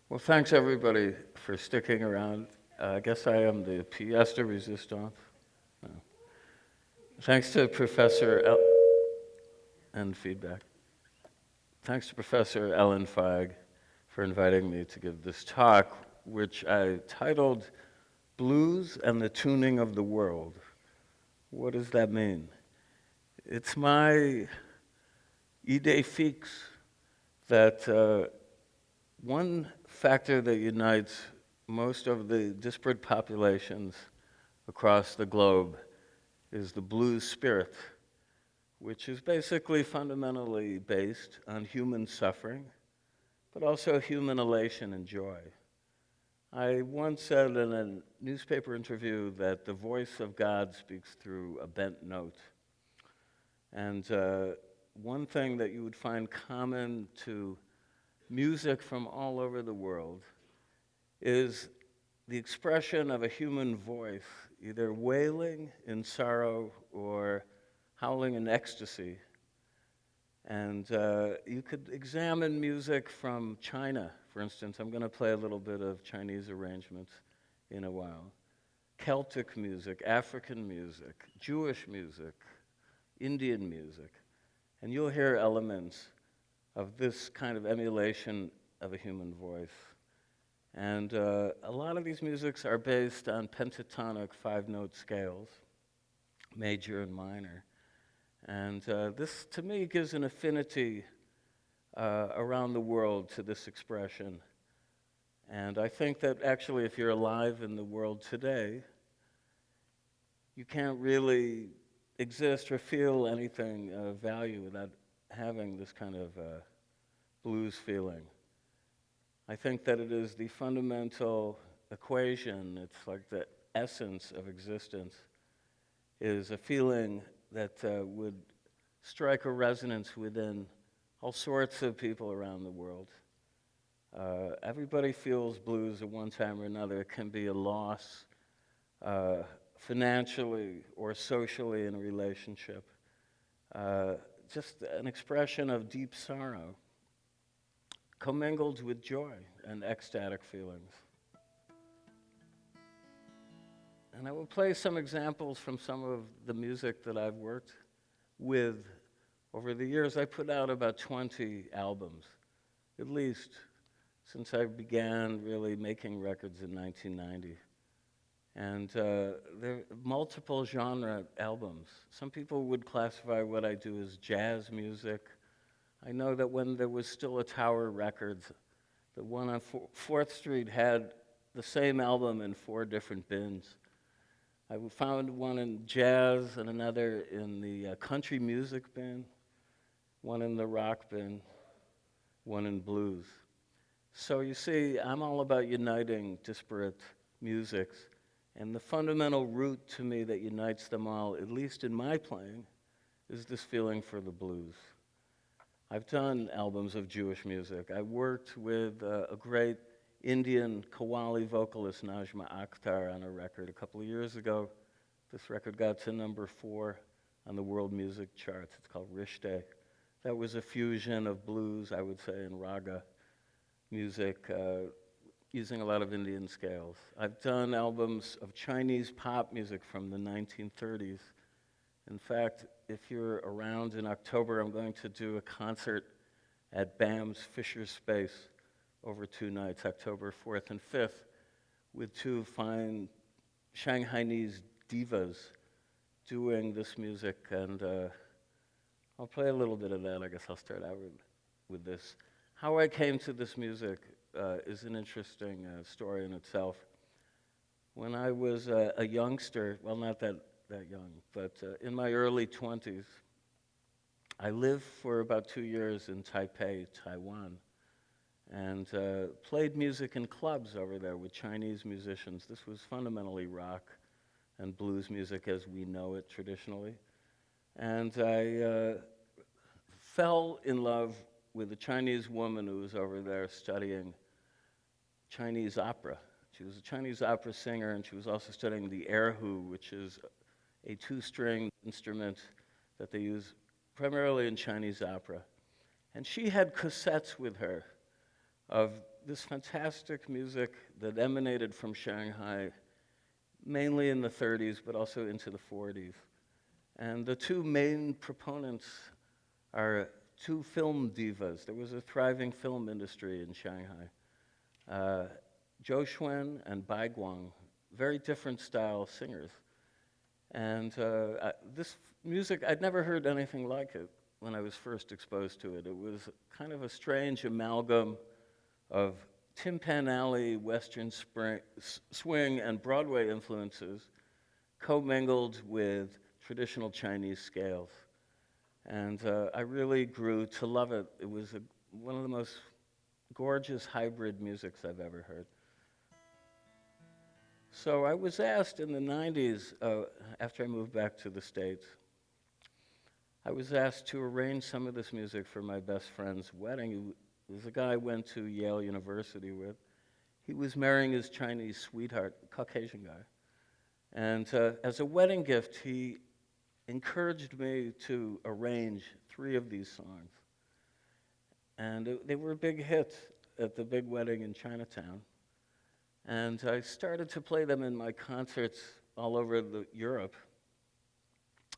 Well, thanks everybody for sticking around. I guess I am the pièce de résistance. Uh, Thanks to Professor and feedback. Thanks to Professor Ellen Feig for inviting me to give this talk, which I titled Blues and the Tuning of the World. What does that mean? It's my idée fixe that one factor that unites most of the disparate populations across the globe is the blues spirit, which is basically fundamentally based on human suffering, but also human elation and joy. I once said in a newspaper interview that the voice of God speaks through a bent note. And one thing that you would find common to music from all over the world is the expression of a human voice, either wailing in sorrow or howling in ecstasy. And you could examine music from China, for instance. I'm going to play a little bit of Chinese arrangements in a while. Celtic music, African music, Jewish music, Indian music. And you'll hear elements of this kind of emulation of a human voice. And a lot of these musics are based on pentatonic five-note scales, major and minor. And this, to me, gives an affinity around the world to this expression. And I think that actually, if you're alive in the world today, you can't really exist or feel anything of value without having this kind of blues feeling. I think that it is the fundamental equation, it's like the essence of existence, is a feeling that would strike a resonance within all sorts of people around the world. Everybody feels blues at one time or another. It can be a loss financially or socially in a relationship. Just an expression of deep sorrow, commingled with joy and ecstatic feelings. And I will play some examples from some of the music that I've worked with over the years. I put out about 20 albums, at least, since I began really making records in 1990. And there are multiple genre albums. Some people would classify what I do as jazz music. I know that when there was still a Tower Records, the one on 4th Street had the same album in 4 different bins. I found one in jazz and another in the country music bin, one in the rock bin, one in blues. So you see, I'm all about uniting disparate musics, and the fundamental root to me that unites them all, at least in my playing, is this feeling for the blues. I've done albums of Jewish music. I worked with a great Indian Qawwali vocalist, Najma Akhtar, on a record a couple of years ago. This record got to number 4 on the world music charts. It's called Rishte. That was a fusion of blues, I would say, and raga music, using a lot of Indian scales. I've done albums of Chinese pop music from the 1930s. In fact, if you're around in October, I'm going to do a concert at BAM's Fisher Space over 2 nights, October 4th and 5th, with 2 fine Shanghainese divas doing this music. And I'll play a little bit of that. I guess I'll start out with this. How I came to this music is an interesting story in itself. When I was a youngster, well, not that young, but in my early 20s, I lived for about 2 years in Taipei, Taiwan, and played music in clubs over there with Chinese musicians. This was fundamentally rock and blues music as we know it traditionally. And I fell in love with a Chinese woman who was over there studying Chinese opera. She was a Chinese opera singer, and she was also studying the erhu, which is a 2-string instrument that they use primarily in Chinese opera. And she had cassettes with her of this fantastic music that emanated from Shanghai, mainly in the 30s, but also into the 40s. And the two main proponents are two film divas. There was a thriving film industry in Shanghai. Zhou Xuan and Bai Guang, very different style singers. And this music, I'd never heard anything like it when I was first exposed to it. It was kind of a strange amalgam of Tin Pan Alley, Western swing, and Broadway influences commingled with traditional Chinese scales. And I really grew to love it. It was one of the most gorgeous hybrid musics I've ever heard. So I was asked in the 90s, after I moved back to the States, I was asked to arrange some of this music for my best friend's wedding. He was a guy I went to Yale University with. He was marrying his Chinese sweetheart, Caucasian guy. And as a wedding gift, he encouraged me to arrange 3 of these songs. And they were a big hit at the big wedding in Chinatown. And I started to play them in my concerts all over Europe.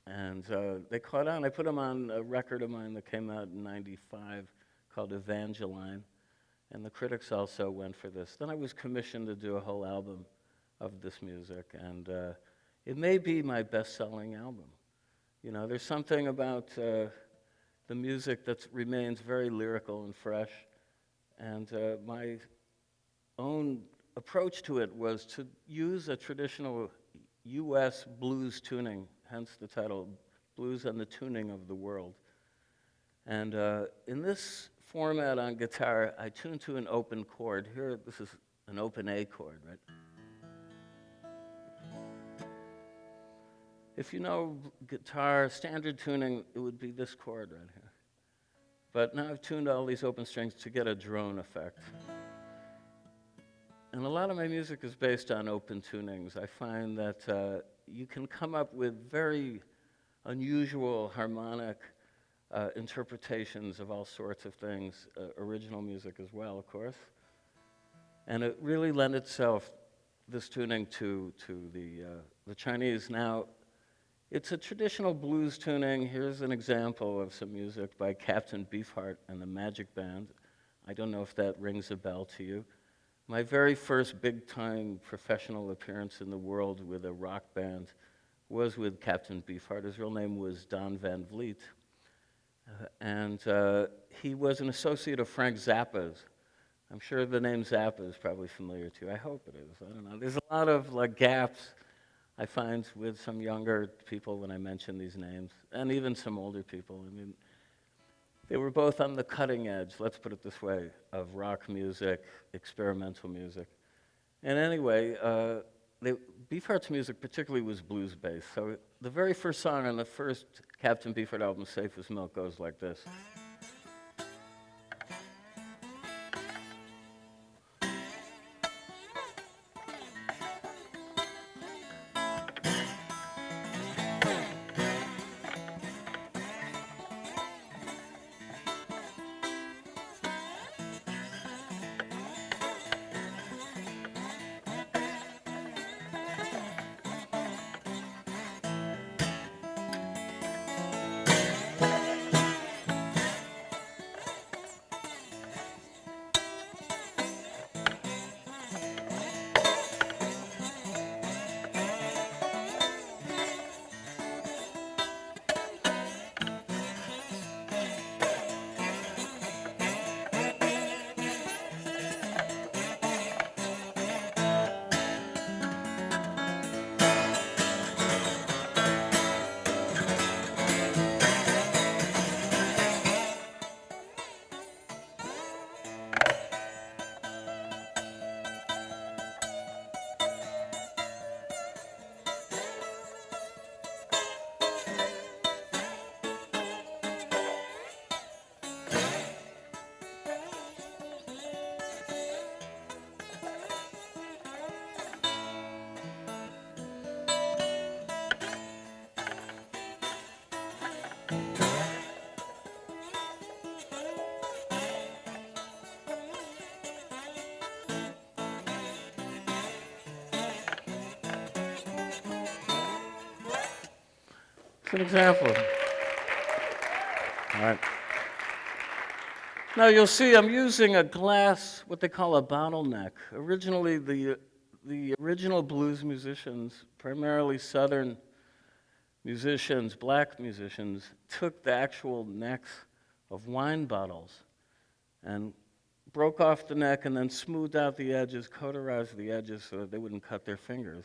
And they caught on. I put them on a record of mine that came out in '95 called Evangeline. And the critics also went for this. Then I was commissioned to do a whole album of this music. And it may be my best-selling album. You know, there's something about the music that remains very lyrical and fresh. And my own approach to it was to use a traditional U.S. blues tuning, hence the title, Blues and the Tuning of the World. And in this format on guitar, I tune to an open chord. Here, this is an open A chord, right? If you know guitar standard tuning, it would be this chord right here. But now I've tuned all these open strings to get a drone effect. And a lot of my music is based on open tunings. I find that you can come up with very unusual harmonic interpretations of all sorts of things, original music as well, of course. And it really lent itself, this tuning, to the Chinese. Now, it's a traditional blues tuning. Here's an example of some music by Captain Beefheart and the Magic Band. I don't know if that rings a bell to you. My very first big-time professional appearance in the world with a rock band was with Captain Beefheart. His real name was Don Van Vliet. And he was an associate of Frank Zappa's. I'm sure the name Zappa is probably familiar to you. I hope it is. I don't know. There's a lot of gaps I find with some younger people when I mention these names, and even some older people. I mean, they were both on the cutting edge, let's put it this way, of rock music, experimental music. And anyway, Beefheart's music particularly was blues-based. So the very first song on the first Captain Beefheart album, Safe as Milk, goes like this. It's an example. All right. Now you'll see I'm using a glass, what they call a bottleneck. Originally, the original blues musicians, primarily Southern musicians, black musicians, took the actual necks of wine bottles and broke off the neck and then smoothed out the edges, cauterized the edges so that they wouldn't cut their fingers.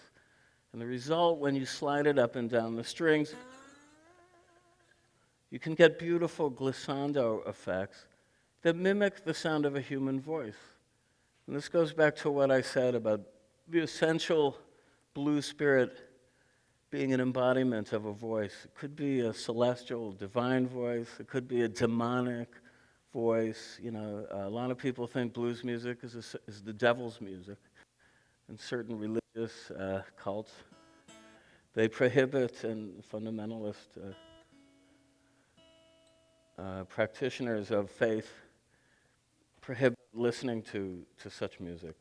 And the result, when you slide it up and down the strings, you can get beautiful glissando effects that mimic the sound of a human voice. And this goes back to what I said about the essential blues spirit being an embodiment of a voice. It could be a celestial, divine voice. It could be a demonic voice. You know, a lot of people think blues music is the devil's music. In certain religious cults, they prohibit, and fundamentalist practitioners of faith prohibit listening to such music.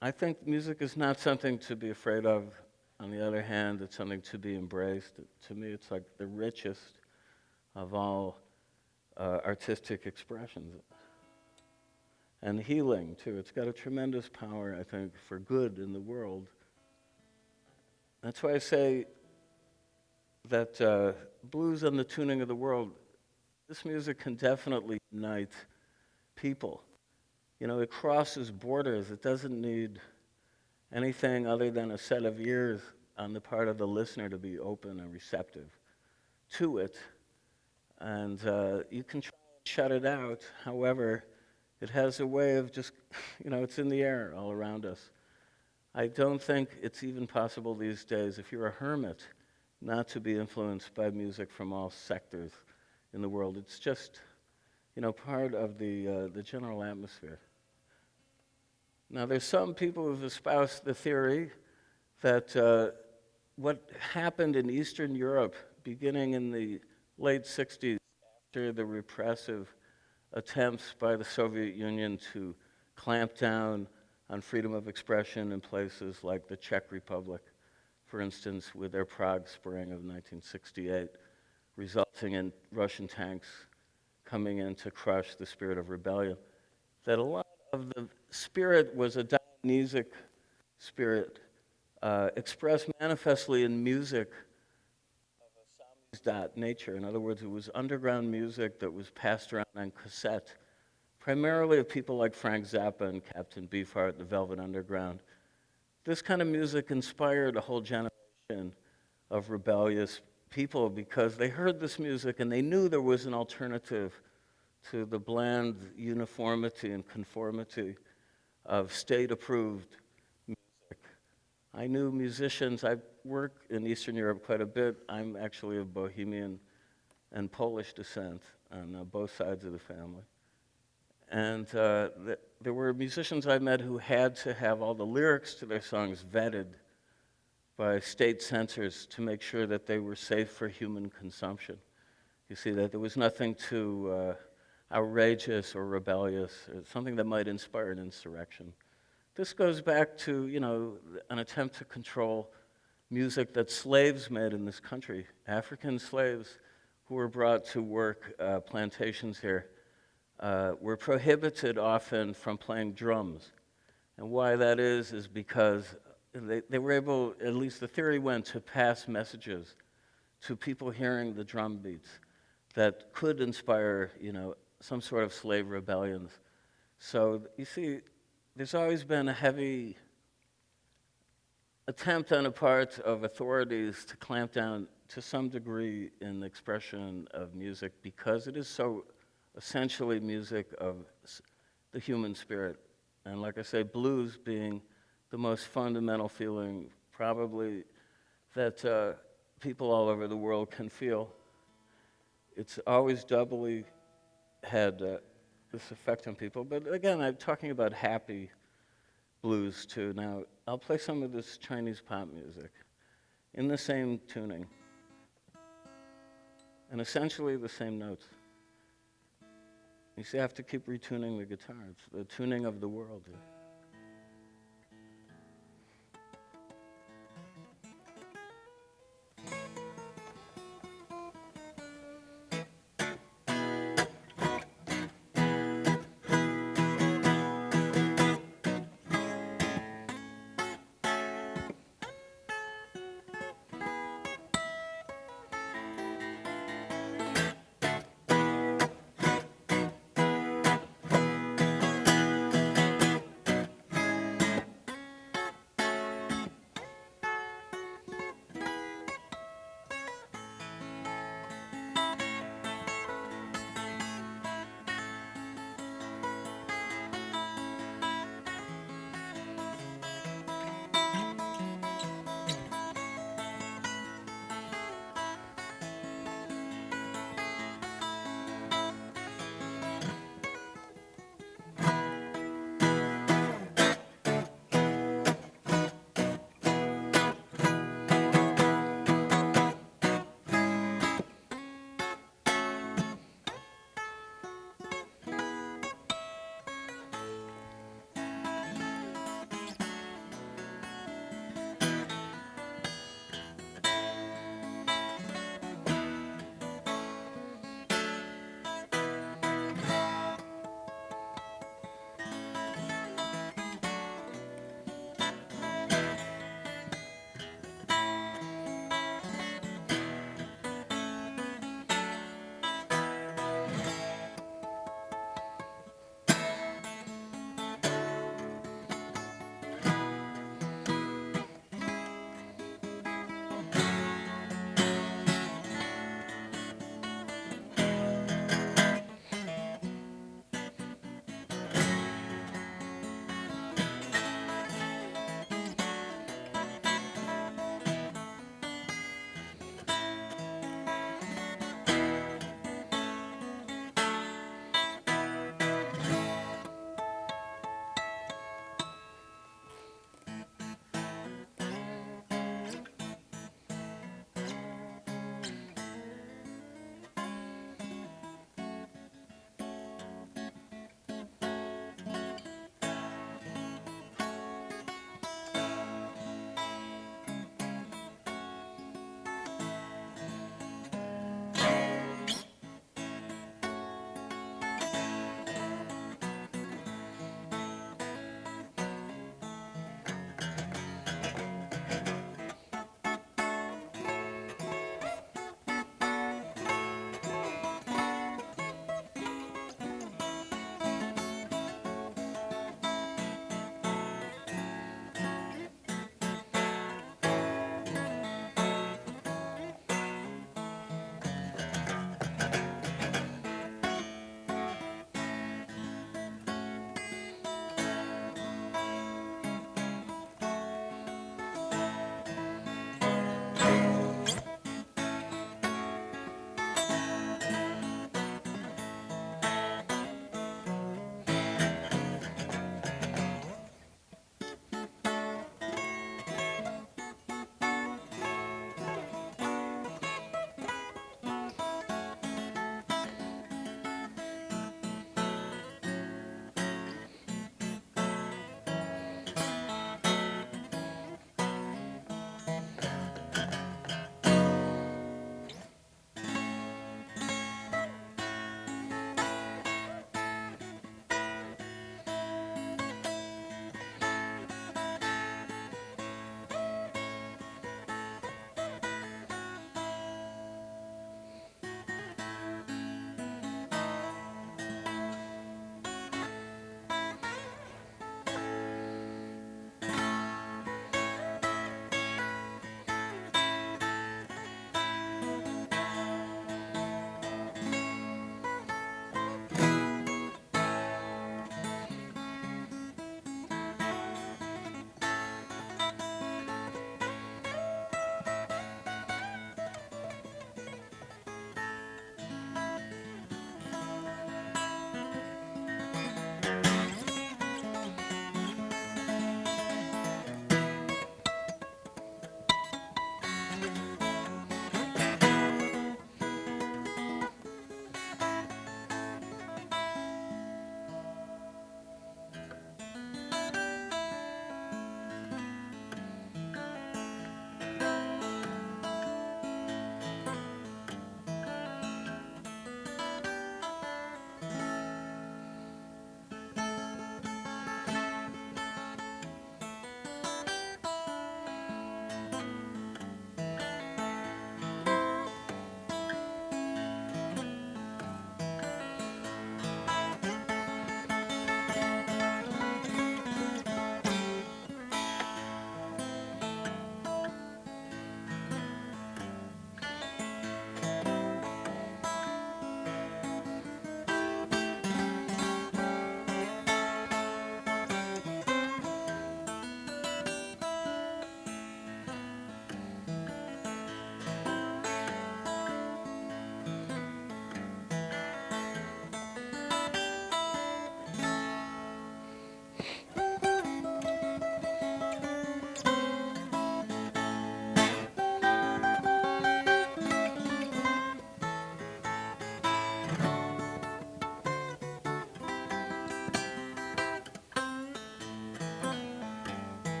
I think music is not something to be afraid of. On the other hand, it's something to be embraced. To me, it's like the richest of all artistic expressions. And healing, too. It's got a tremendous power, I think, for good in the world. That's why I say that blues and the tuning of the world, this music can definitely unite people. You know, it crosses borders. It doesn't need anything other than a set of ears on the part of the listener to be open and receptive to it. And you can try and shut it out. However, it has a way of just, you know, it's in the air all around us. I don't think it's even possible these days, if you're a hermit, not to be influenced by music from all sectors in the world. It's just, you know, part of the general atmosphere. Now, there's some people who've espoused the theory that what happened in Eastern Europe, beginning in the late 60s, after the repressive attempts by the Soviet Union to clamp down on freedom of expression in places like the Czech Republic, for instance, with their Prague Spring of 1968, resulting in Russian tanks coming in to crush the spirit of rebellion, that a lot of the spirit was a Dionysic spirit expressed manifestly in music of a samizdat nature. In other words, it was underground music that was passed around on cassette, primarily of people like Frank Zappa and Captain Beefheart, the Velvet Underground. This kind of music inspired a whole generation of rebellious people because they heard this music and they knew there was an alternative to the bland uniformity and conformity of state-approved music. I knew musicians. I work in Eastern Europe quite a bit. I'm actually of Bohemian and Polish descent on both sides of the family. And there were musicians I met who had to have all the lyrics to their songs vetted by state censors to make sure that they were safe for human consumption. You see, that there was nothing too outrageous or rebellious, or something that might inspire an insurrection. This goes back to, you know, an attempt to control music that slaves made in this country. African slaves who were brought to work plantations here were prohibited often from playing drums. And why that is because they were able, at least the theory went, to pass messages to people hearing the drum beats that could inspire, you know, some sort of slave rebellions. So you see, there's always been a heavy attempt on the part of authorities to clamp down to some degree in the expression of music because it is so essentially music of the human spirit. And like I say, blues being the most fundamental feeling probably that people all over the world can feel. It's always doubly had this effect on people. But again, I'm talking about happy blues too. Now, I'll play some of this Chinese pop music in the same tuning and essentially the same notes. You see, I have to keep retuning the guitar. It's the tuning of the world here.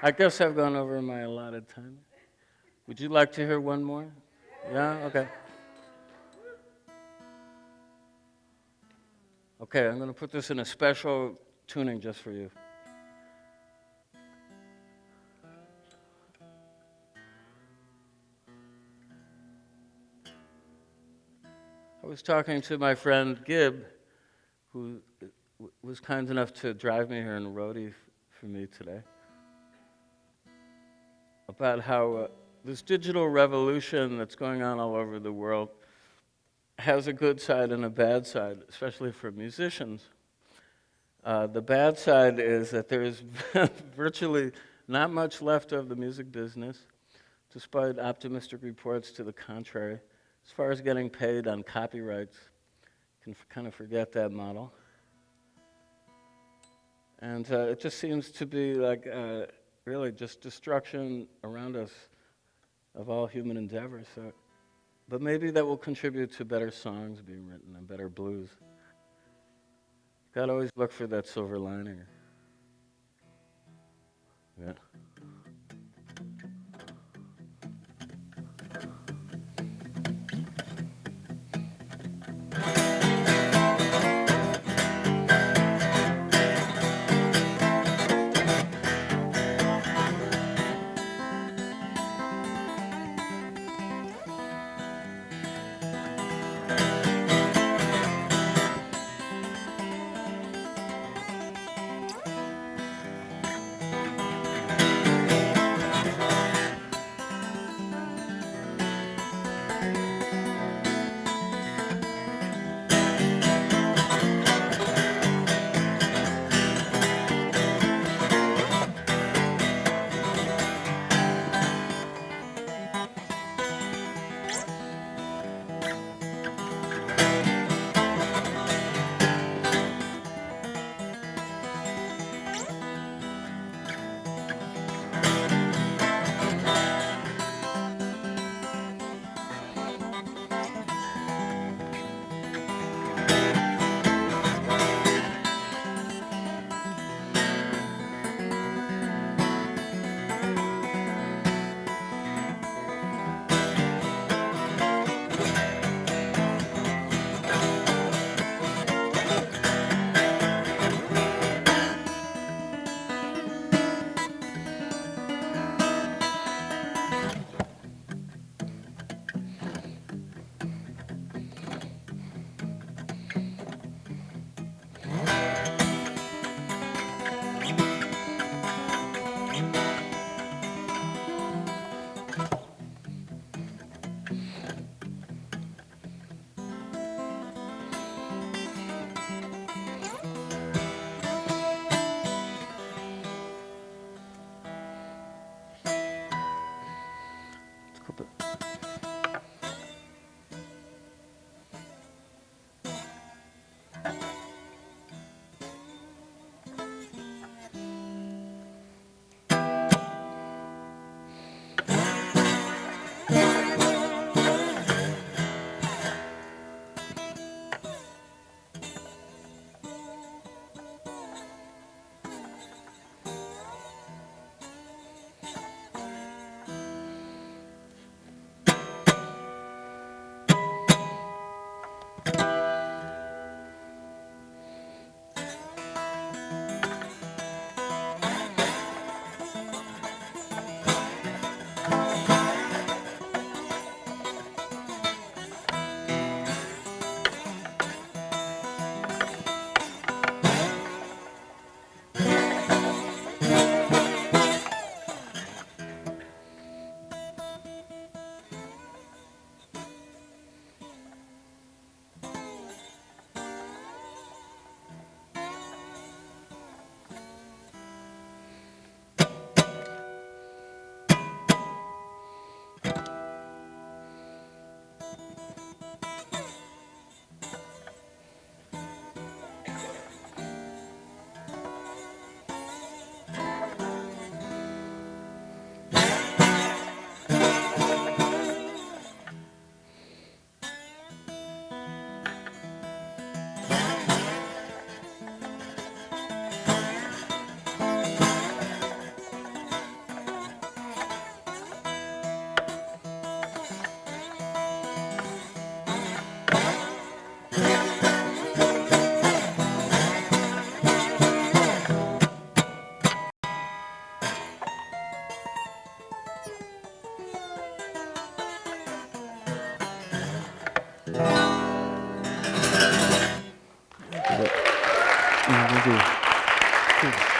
I guess I've gone over my allotted time. Would you like to hear one more? Yeah? Okay. Okay, I'm going to put this in a special tuning just for you. I was talking to my friend Gib, who was kind enough to drive me here and roadie for me today, about how this digital revolution that's going on all over the world has a good side and a bad side, especially for musicians. The bad side is that there is virtually not much left of the music business, despite optimistic reports to the contrary. As far as getting paid on copyrights, you can kind of forget that model. And it just seems to be like really just destruction around us of all human endeavors. So, but maybe that will contribute to better songs being written and better blues. Gotta always look for that silver lining. Yeah. Thank you.